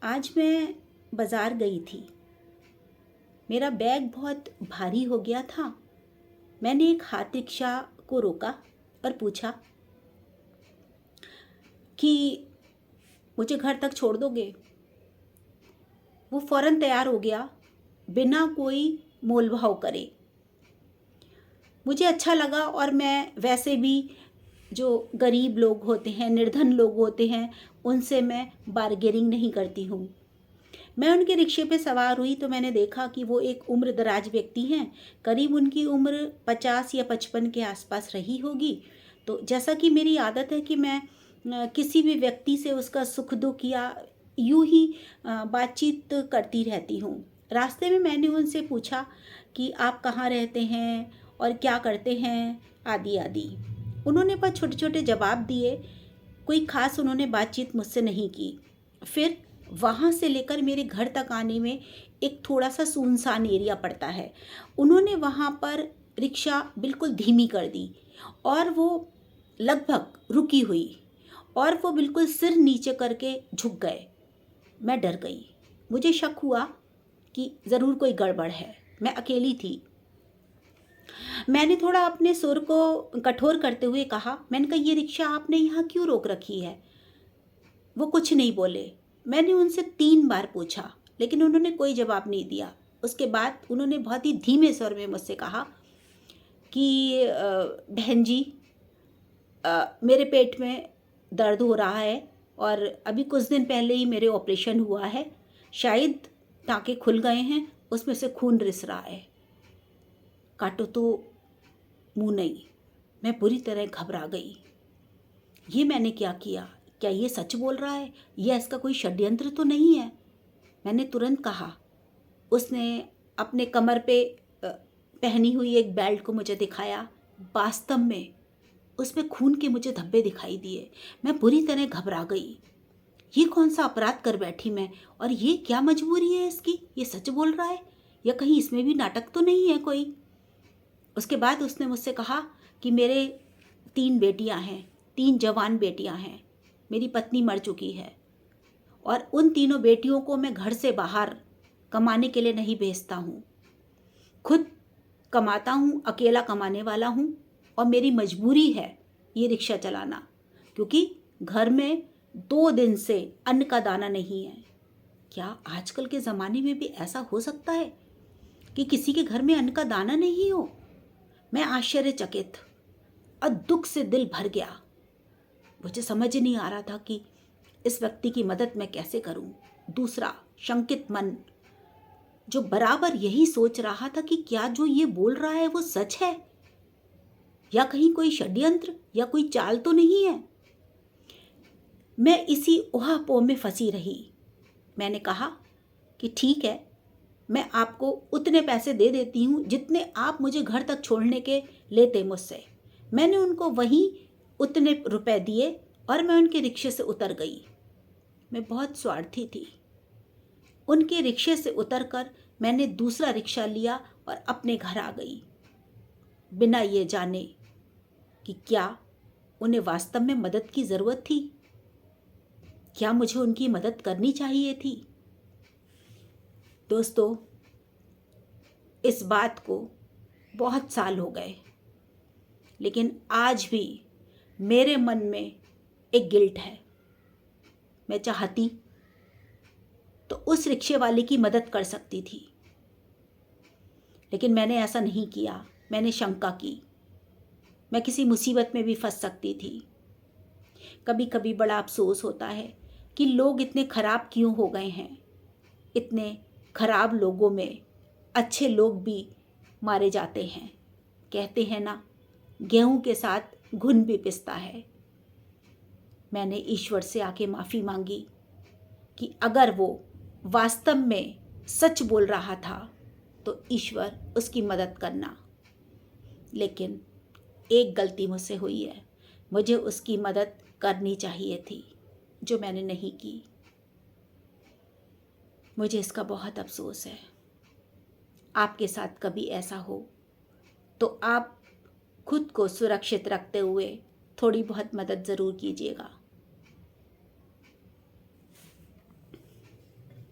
आज मैं बाज़ार गई थी। मेरा बैग बहुत भारी हो गया था। मैंने एक हाथ रिक्शा को रोका और पूछा कि मुझे घर तक छोड़ दोगे। वो फ़ौरन तैयार हो गया बिना कोई मोल भाव करे। मुझे अच्छा लगा और मैं वैसे भी जो गरीब लोग होते हैं, निर्धन लोग होते हैं, उनसे मैं बार्गेनिंग नहीं करती हूँ। मैं उनके रिक्शे पे सवार हुई तो मैंने देखा कि वो एक उम्र दराज व्यक्ति हैं। करीब उनकी उम्र 50 या 55 के आसपास रही होगी। तो जैसा कि मेरी आदत है कि मैं किसी भी व्यक्ति से उसका सुख दुख या यूं ही बातचीत करती रहती हूँ। रास्ते में मैंने उनसे पूछा कि आप कहाँ रहते हैं और क्या करते हैं, आदि आदि। उन्होंने बस छोटे छोटे जवाब दिए। कोई ख़ास उन्होंने बातचीत मुझसे नहीं की। फिर वहाँ से लेकर मेरे घर तक आने में एक थोड़ा सा सुनसान एरिया पड़ता है। उन्होंने वहाँ पर रिक्शा बिल्कुल धीमी कर दी और वो लगभग रुकी हुई और वो बिल्कुल सिर नीचे करके झुक गए। मैं डर गई। मुझे शक हुआ कि ज़रूर कोई गड़बड़ है। मैं अकेली थी। मैंने थोड़ा अपने सुर को कठोर करते हुए कहा, मैंने कहा ये रिक्शा आपने यहाँ क्यों रोक रखी है? वो कुछ नहीं बोले। मैंने उनसे 3 बार पूछा लेकिन उन्होंने कोई जवाब नहीं दिया। उसके बाद उन्होंने बहुत ही धीमे स्वर में मुझसे कहा कि बहन जी, मेरे पेट में दर्द हो रहा है और अभी कुछ दिन पहले ही मेरे ऑपरेशन हुआ है। शायद टाँके खुल गए हैं, उसमें से खून रिस रहा है। काटो तो मुँह नहीं। मैं बुरी तरह घबरा गई। ये मैंने क्या किया? क्या ये सच बोल रहा है या इसका कोई षड्यंत्र तो नहीं है? मैंने तुरंत कहा। उसने अपने कमर पे पहनी हुई एक बेल्ट को मुझे दिखाया। वास्तव में उसमें खून के मुझे धब्बे दिखाई दिए। मैं बुरी तरह घबरा गई। ये कौन सा अपराध कर बैठी मैं, और ये क्या मजबूरी है इसकी? ये सच बोल रहा है या कहीं इसमें भी नाटक तो नहीं है कोई? उसके बाद उसने मुझसे कहा कि मेरे 3 बेटियां हैं, 3 जवान बेटियां हैं। मेरी पत्नी मर चुकी है और उन तीनों बेटियों को मैं घर से बाहर कमाने के लिए नहीं भेजता हूँ। खुद कमाता हूँ, अकेला कमाने वाला हूँ और मेरी मजबूरी है ये रिक्शा चलाना, क्योंकि घर में 2 दिन से अन्न का दाना नहीं है। क्या आजकल के ज़माने में भी ऐसा हो सकता है कि किसी के घर में अन्न का दाना नहीं हो? मैं आश्चर्यचकित और दुख से दिल भर गया। मुझे समझ नहीं आ रहा था कि इस व्यक्ति की मदद मैं कैसे करूं। दूसरा शंकित मन जो बराबर यही सोच रहा था कि क्या जो ये बोल रहा है वो सच है या कहीं कोई षड्यंत्र या कोई चाल तो नहीं है। मैं इसी ऊहापोह में फंसी रही। मैंने कहा कि ठीक है, मैं आपको उतने पैसे दे देती हूँ जितने आप मुझे घर तक छोड़ने के लेते मुझसे। मैंने उनको वहीं उतने रुपए दिए और मैं उनके रिक्शे से उतर गई। मैं बहुत स्वार्थी थी। उनके रिक्शे से उतरकर मैंने दूसरा रिक्शा लिया और अपने घर आ गई, बिना ये जाने कि क्या उन्हें वास्तव में मदद की ज़रूरत थी। क्या मुझे उनकी मदद करनी चाहिए थी? दोस्तों, इस बात को बहुत साल हो गए, लेकिन आज भी मेरे मन में एक गिल्ट है। मैं चाहती तो उस रिक्शे वाले की मदद कर सकती थी, लेकिन मैंने ऐसा नहीं किया। मैंने शंका की। मैं किसी मुसीबत में भी फंस सकती थी। कभी कभी बड़ा अफसोस होता है कि लोग इतने खराब क्यों हो गए हैं। इतने खराब लोगों में अच्छे लोग भी मारे जाते हैं। कहते हैं ना, गेहूं के साथ घुन भी पिसता है। मैंने ईश्वर से आके माफ़ी मांगी कि अगर वो वास्तव में सच बोल रहा था तो ईश्वर उसकी मदद करना। लेकिन एक गलती मुझसे हुई है। मुझे उसकी मदद करनी चाहिए थी, जो मैंने नहीं की। मुझे इसका बहुत अफसोस है। आपके साथ कभी ऐसा हो तो आप खुद को सुरक्षित रखते हुए थोड़ी बहुत मदद ज़रूर कीजिएगा।